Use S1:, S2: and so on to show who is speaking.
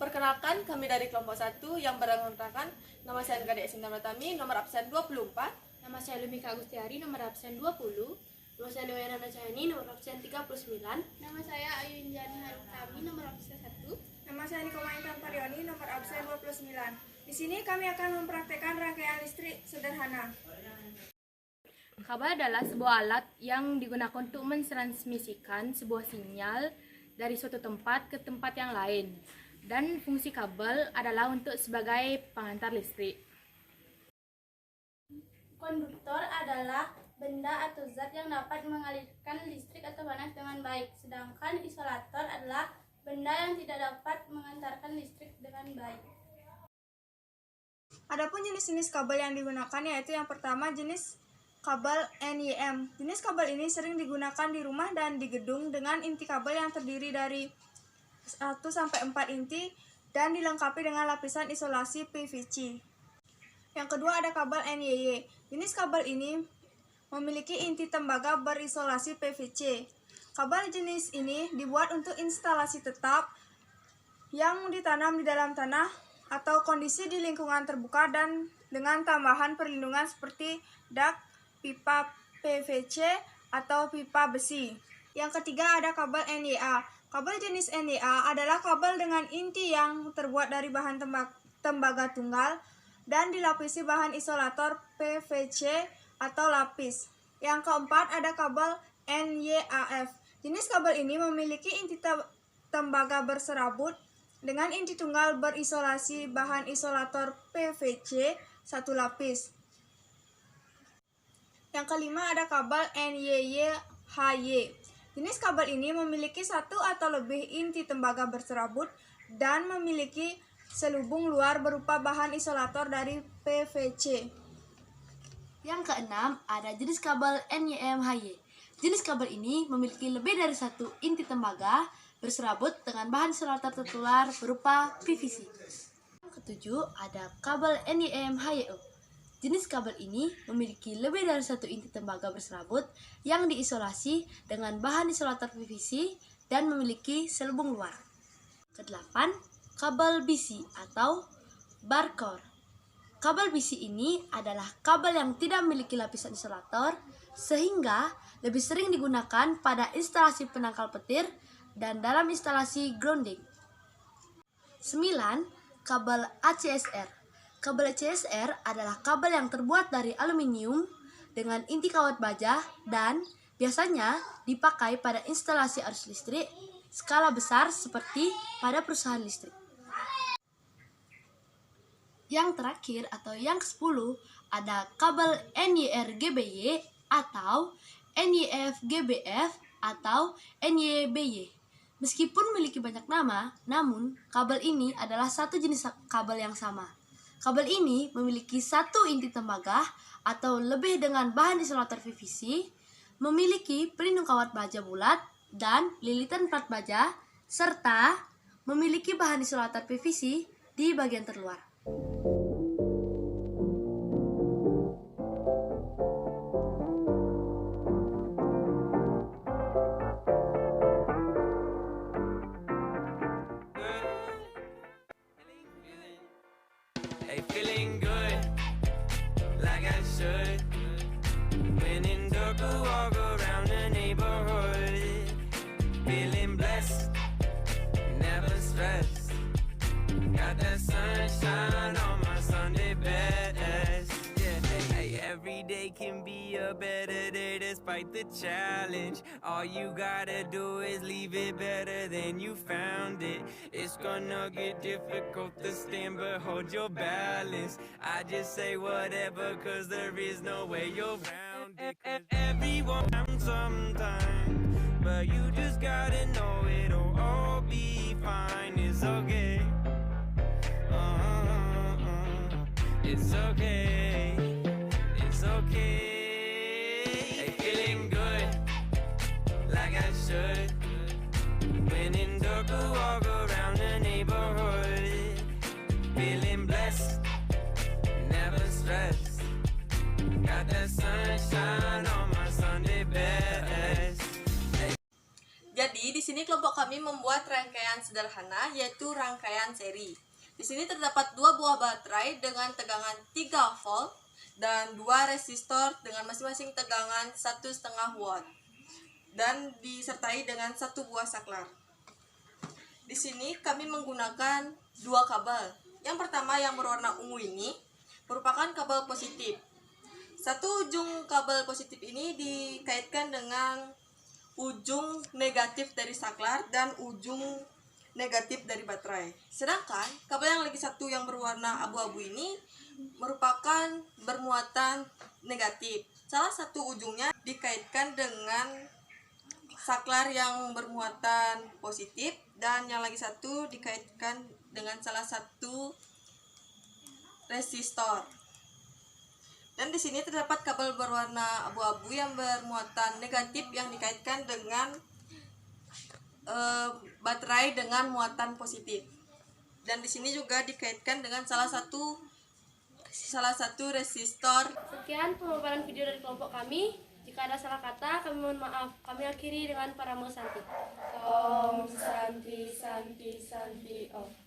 S1: Perkenalkan, kami dari kelompok 1 yang beranggotakan nama saya Gadek Sinta Pratami, nomor absen 24.
S2: Nama saya Lumika Agustiari, nomor absen 20.
S3: Nama saya Dewa Cahani, nomor absen 39.
S4: Nama saya Ayu Injani Harutami, nomor absen 1.
S5: Nama saya Nikoma Intan Parioni, nomor absen 29. Di sini kami akan mempraktekkan rangkaian listrik sederhana.
S2: Kabel adalah sebuah alat yang digunakan untuk mentransmisikan sebuah sinyal dari suatu tempat ke tempat yang lain. Dan fungsi kabel adalah untuk sebagai pengantar listrik.
S4: Konduktor adalah benda atau zat yang dapat mengalirkan listrik atau panas dengan baik. Sedangkan isolator adalah benda yang tidak dapat mengantarkan listrik dengan baik.
S5: Adapun jenis-jenis kabel yang digunakan yaitu yang pertama jenis kabel NYM. Jenis kabel ini sering digunakan di rumah dan di gedung dengan inti kabel yang terdiri dari 1-4 inti dan dilengkapi dengan lapisan isolasi PVC. Yang kedua ada kabel NYY. Jenis kabel ini memiliki inti tembaga berisolasi PVC. Kabel jenis ini dibuat untuk instalasi tetap yang ditanam di dalam tanah atau kondisi di lingkungan terbuka dan dengan tambahan perlindungan seperti dak, pipa PVC atau pipa besi. Yang ketiga ada kabel NYA. Kabel jenis NYA adalah kabel dengan inti yang terbuat dari bahan tembaga tunggal dan dilapisi bahan isolator PVC atau lapis. Yang keempat ada kabel NYAF. Jenis kabel ini memiliki inti tembaga berserabut dengan inti tunggal berisolasi bahan isolator PVC satu lapis. Yang kelima ada kabel NYY-HY. Jenis kabel ini memiliki satu atau lebih inti tembaga berserabut dan memiliki selubung luar berupa bahan isolator dari PVC.
S3: Yang keenam ada jenis kabel NYM-HY. Jenis kabel ini memiliki lebih dari satu inti tembaga berserabut dengan bahan isolator tertular berupa PVC. Yang ketujuh ada kabel NYM-HYO. Jenis kabel ini memiliki lebih dari satu inti tembaga berserabut yang diisolasi dengan bahan isolator PVC dan memiliki selubung luar. Kedelapan, kabel BC atau barcore. Kabel BC ini adalah kabel yang tidak memiliki lapisan isolator sehingga lebih sering digunakan pada instalasi penangkal petir dan dalam instalasi grounding. 9. Kabel ACSR. Kabel ACSR adalah kabel yang terbuat dari aluminium dengan inti kawat baja dan biasanya dipakai pada instalasi arus listrik skala besar seperti pada perusahaan listrik. Yang terakhir atau yang ke-10 ada kabel NYR-GBY atau NYF-GBF atau NYBY. Meskipun memiliki banyak nama, namun kabel ini adalah satu jenis kabel yang sama. Kabel ini memiliki satu inti tembaga atau lebih dengan bahan isolator PVC, memiliki pelindung kawat baja bulat dan lilitan plat baja, serta memiliki bahan isolator PVC di bagian terluar.
S6: Feeling good, like I should. When in dark, I walk around the neighborhood. Feeling blessed, never stressed. Got that sunshine on my Sunday best. Yeah, hey, every day can be a better day despite the challenge. All you gotta do is leave it better than you found it. It's gonna get difficult to stand, but hold your balance. I just say whatever, cause there is no way you're around it. Everyone sometimes, but you just gotta know it'll all be fine. It's okay. It's okay. It's okay. Hey, feeling good, like I should. When in dark, I walk around the neighborhood. Feeling blessed, never stressed. Got that sunshine on my Sunday best.
S1: Jadi di sini kelompok kami membuat rangkaian sederhana, yaitu rangkaian seri. Di sini terdapat 2 buah baterai dengan tegangan 3 volt dan 2 resistor dengan masing-masing tegangan 1,5 watt dan disertai dengan 1 buah saklar. Di sini kami menggunakan 2 kabel. Yang pertama yang berwarna ungu ini merupakan kabel positif. Satu ujung kabel positif ini dikaitkan dengan ujung negatif dari saklar dan ujung negatif dari baterai. Sedangkan kabel yang lagi satu yang berwarna abu-abu ini merupakan bermuatan negatif. Salah satu ujungnya dikaitkan dengan saklar yang bermuatan positif dan yang lagi satu dikaitkan dengan salah satu resistor. Dan di sini terdapat kabel berwarna abu-abu yang bermuatan negatif yang dikaitkan dengan baterai dengan muatan positif. Dan di sini juga dikaitkan dengan salah satu resistor.
S4: Sekian pemaparan video dari kelompok kami. Jika ada salah kata, kami mohon maaf. Kami akhiri dengan Paramo Santi.
S1: Om Santi Santi Santi Om.